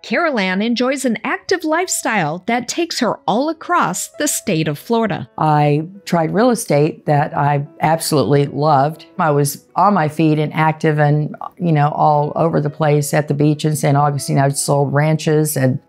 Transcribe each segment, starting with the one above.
Carolann enjoys an active lifestyle that takes her all across the state of Florida. I tried real estate that I absolutely loved. I was on my feet and active and, all over the place at the beach in St. Augustine. I sold ranches and,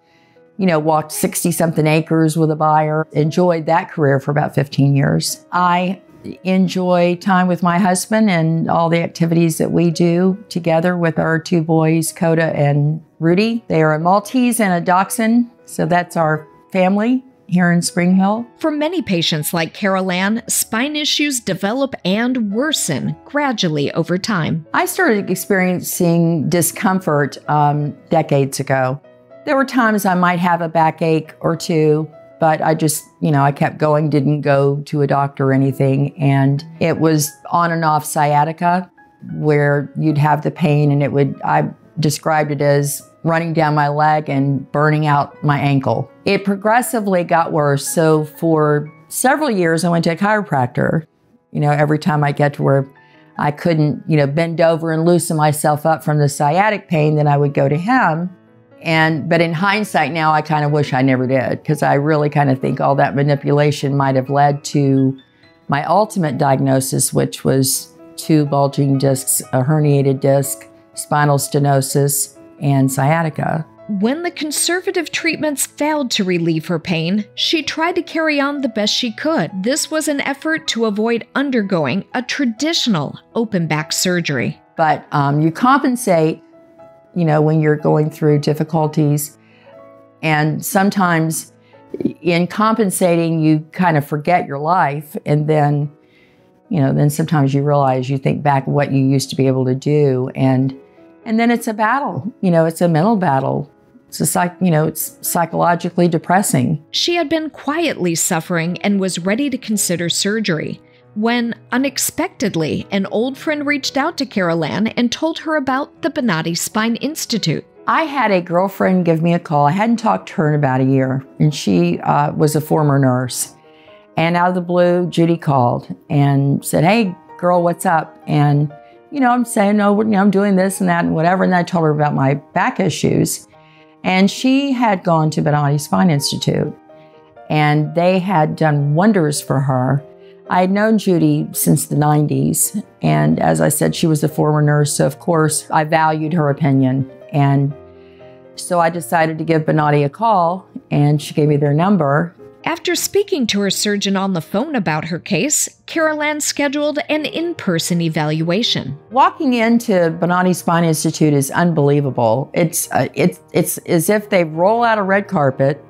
walked 60-something acres with a buyer. Enjoyed that career for about 15 years. I enjoy time with my husband and all the activities that we do together with our two boys, Coda and Rudy. They are a Maltese and a Dachshund, so that's our family here in Spring Hill. For many patients like Carolann, spine issues develop and worsen gradually over time. I started experiencing discomfort decades ago. There were times I might have a backache or two, but I just, I kept going, didn't go to a doctor or anything. And it was on and off sciatica where you'd have the pain and I described it as running down my leg and burning out my ankle. It progressively got worse. So for several years, I went to a chiropractor. Every time I get to where I couldn't, bend over and loosen myself up from the sciatic pain, then I would go to him. But in hindsight now, I kind of wish I never did, because I really kind of think all that manipulation might have led to my ultimate diagnosis, which was 2 bulging discs, a herniated disc, spinal stenosis, and sciatica. When the conservative treatments failed to relieve her pain, she tried to carry on the best she could. This was an effort to avoid undergoing a traditional open back surgery. But you compensate when you're going through difficulties. And sometimes in compensating, you kind of forget your life. And then, then sometimes you realize, you think back what you used to be able to do. And then it's a battle, it's a mental battle. It's it's psychologically depressing. She had been quietly suffering and was ready to consider surgery when, unexpectedly, an old friend reached out to Carolann and told her about the Bonati Spine Institute. I had a girlfriend give me a call. I hadn't talked to her in about a year, and she was a former nurse. And out of the blue, Judy called and said, "Hey, girl, what's up?" And, I'm saying, "No, I'm doing this and that and whatever." And I told her about my back issues. And she had gone to Bonati Spine Institute, and they had done wonders for her. I had known Judy since the 90s, and as I said, she was a former nurse, so of course I valued her opinion. And so I decided to give Bonati a call, and she gave me their number. After speaking to her surgeon on the phone about her case, Carolann scheduled an in-person evaluation. Walking into Bonati Spine Institute is unbelievable. It's as if they roll out a red carpet.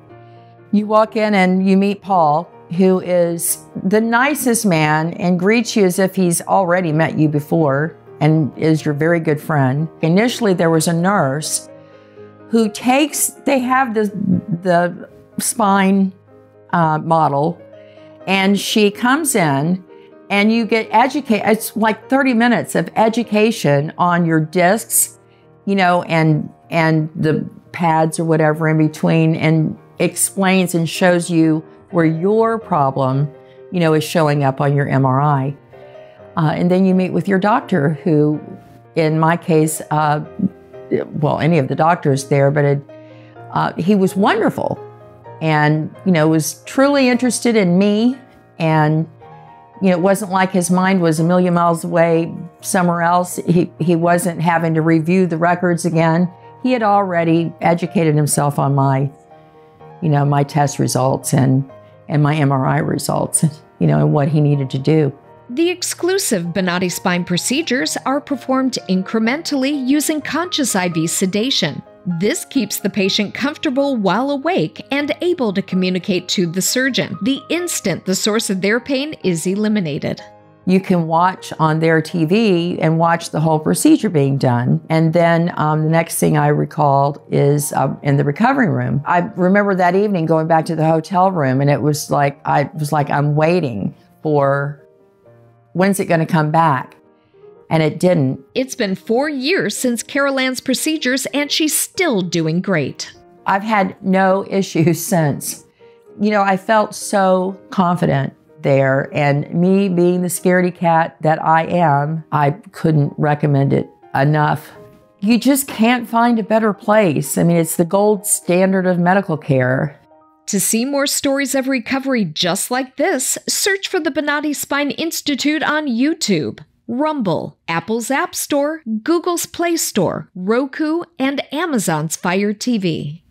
You walk in and you meet Paul, who is the nicest man and greets you as if he's already met you before and is your very good friend. Initially, there was a nurse who they have the spine model, and she comes in and you get educated. It's like 30 minutes of education on your discs, and the pads or whatever in between, and explains and shows you where your problem, is showing up on your MRI. And then you meet with your doctor, who, in my case, any of the doctors there, but he was wonderful and, was truly interested in me. And, it wasn't like his mind was a million miles away somewhere else. He wasn't having to review the records again. He had already educated himself on my test results and my MRI results, and what he needed to do. The exclusive Bonati Spine procedures are performed incrementally using conscious IV sedation. This keeps the patient comfortable while awake and able to communicate to the surgeon the instant the source of their pain is eliminated. You can watch on their TV and watch the whole procedure being done. And then the next thing I recalled is in the recovery room. I remember that evening going back to the hotel room, and it was like, I'm waiting for, when's it going to come back? And it didn't. It's been 4 years since Carolann's procedures, and she's still doing great. I've had no issues since. I felt so confident there, and me being the scaredy cat that I am, I couldn't recommend it enough. You just can't find a better place. I mean, it's the gold standard of medical care. To see more stories of recovery just like this, search for the Bonati Spine Institute on YouTube, Rumble, Apple's App Store, Google's Play Store, Roku, and Amazon's Fire TV.